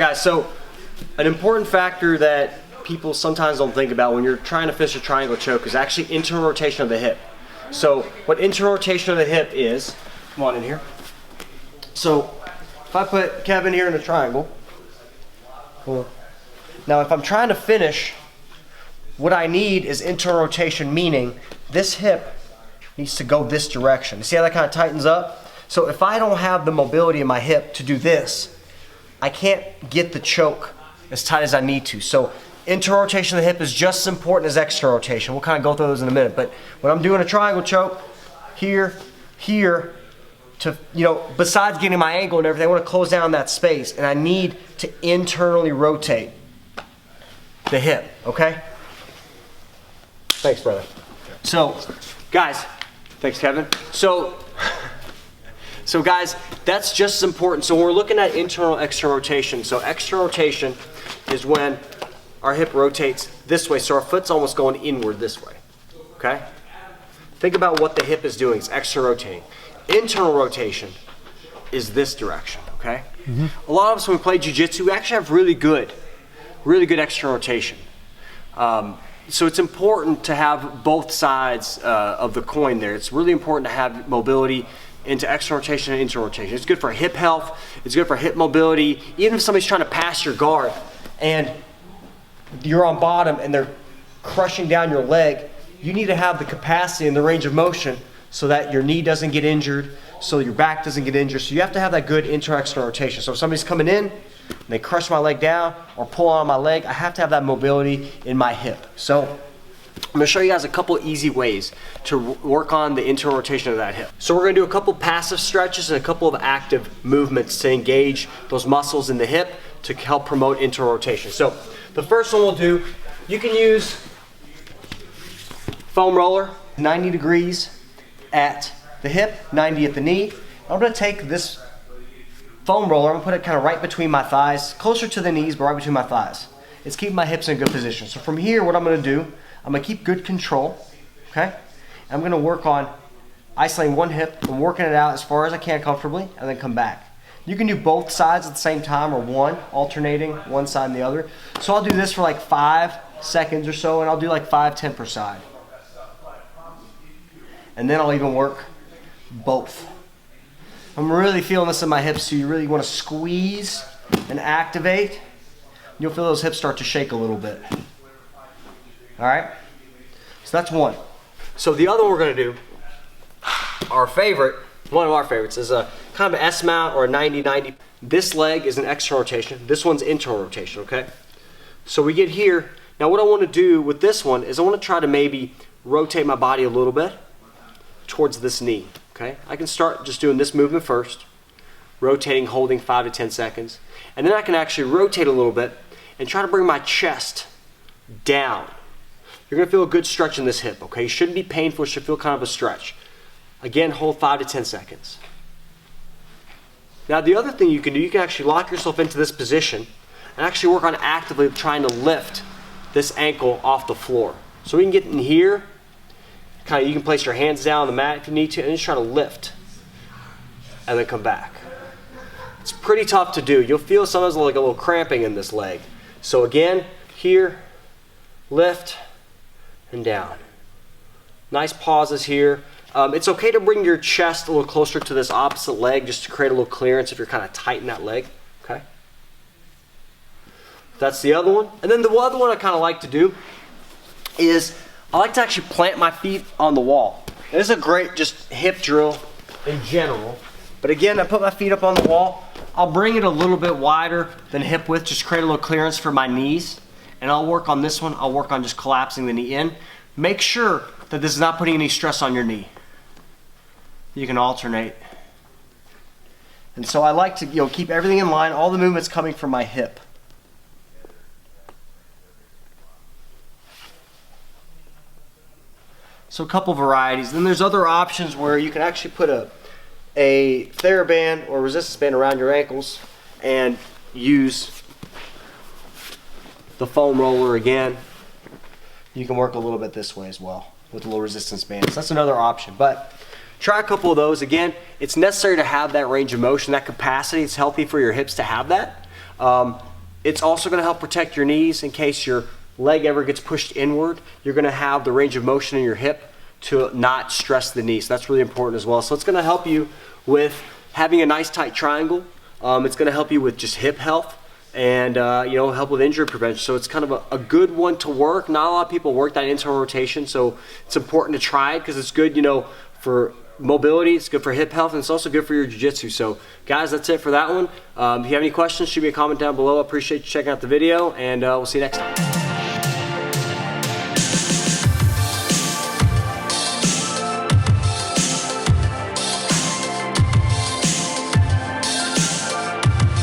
Guys, so an important factor that people sometimes don't think about when you're trying to finish a triangle choke is actually internal rotation of the hip. So what internal rotation of the hip is, come on in here. So if I put Kevin here in a triangle, now if I'm trying to finish, what I need is internal rotation, meaning this hip needs to go this direction. You see how that kind of tightens up? So if I don't have the mobility in my hip to do this, I can't get the choke as tight as I need to. So internal rotation of the hip is just as important as external rotation. We'll kind of go through those in a minute. But when I'm doing a triangle choke, here, to, besides getting my angle and everything, I want to close down that space, and I need to internally rotate the hip, okay? Thanks, brother. So, guys, thanks, Kevin. So guys, that's just as important. So when we're looking at internal, external rotation, so external rotation is when our hip rotates this way, so our foot's almost going inward this way, okay? Think about what the hip is doing, it's external rotating. Internal rotation is this direction, okay? A lot of us, when we play Jiu-Jitsu, we actually have really good external rotation. So it's important to have both sides of the coin there. It's really important to have mobility into external rotation and internal rotation. It's good for hip health, it's good for hip mobility. Even if somebody's trying to pass your guard and you're on bottom and they're crushing down your leg, you need to have the capacity and the range of motion so that your knee doesn't get injured, so your back doesn't get injured. So you have to have that good inter-external rotation. So if somebody's coming in and they crush my leg down or pull on my leg, I have to have that mobility in my hip. So I'm going to show you guys a couple easy ways to work on the internal rotation of that hip. So we're going to do a couple passive stretches and a couple of active movements to engage those muscles in the hip to help promote internal rotation. So the first one we'll do, you can use foam roller, 90 degrees at the hip, 90 at the knee. I'm going to take this foam roller, I'm going to put it kind of right between my thighs, closer to the knees, but right between my thighs. It's keeping my hips in a good position. So from here, what I'm going to do, I'm going to keep good control, okay? I'm going to work on isolating one hip and working it out as far as I can comfortably, and then come back. You can do both sides at the same time, or one, alternating one side and the other. So I'll do this for like 5 seconds or so, and I'll do like 5-10 per side. And then I'll even work both. I'm really feeling this in my hips, so you really want to squeeze and activate. You'll feel those hips start to shake a little bit. All right? So that's one. So the other one we're going to do, our favorite, one of our favorites, is a kind of an S-mount or a 90-90. This leg is an external rotation. This one's internal rotation, okay? So we get here. Now what I want to do with this one is I want to try to maybe rotate my body a little bit towards this knee, okay? I can start just doing this movement first, rotating, holding 5 to 10 seconds. And then I can actually rotate a little bit and try to bring my chest down. You're going to feel a good stretch in this hip, okay? It shouldn't be painful, it should feel kind of a stretch. Again, hold 5 to 10 seconds. Now the other thing you can do, you can actually lock yourself into this position and actually work on actively trying to lift this ankle off the floor. So we can get in here, kind of, you can place your hands down on the mat if you need to, and just try to lift and then come back. It's pretty tough to do. You'll feel sometimes like a little cramping in this leg. So again, here, lift, and down. Nice pauses here. It's okay to bring your chest a little closer to this opposite leg just to create a little clearance if you're kind of tight in that leg, okay? That's the other one. And then the other one I kind of like to do is I like to actually plant my feet on the wall. This is a great just hip drill in general. But again, I put my feet up on the wall. I'll bring it a little bit wider than hip width, just create a little clearance for my knees. And I'll work on this one. I'll work on just collapsing the knee in. Make sure that this is not putting any stress on your knee. You can alternate. And so I like to keep everything in line, all the movements coming from my hip. So a couple varieties. Then there's other options where you can actually put a TheraBand or resistance band around your ankles and use the foam roller again. You can work a little bit this way as well with a little resistance band. So that's another option. But try a couple of those. Again, it's necessary to have that range of motion, that capacity. It's healthy for your hips to have that. It's also gonna help protect your knees in case your leg ever gets pushed inward. You're gonna have the range of motion in your hip to not stress the knee. So that's really important as well. So it's gonna help you with having a nice tight triangle. It's gonna help you with just hip health and help with injury prevention. So it's kind of a good one to work. Not a lot of people work that internal rotation, so it's important to try it because it's good, for mobility, it's good for hip health, and it's also good for your jiu-jitsu. So guys, that's it for that one. If you have any questions, shoot me a comment down below. I appreciate you checking out the video, and we'll see you next time.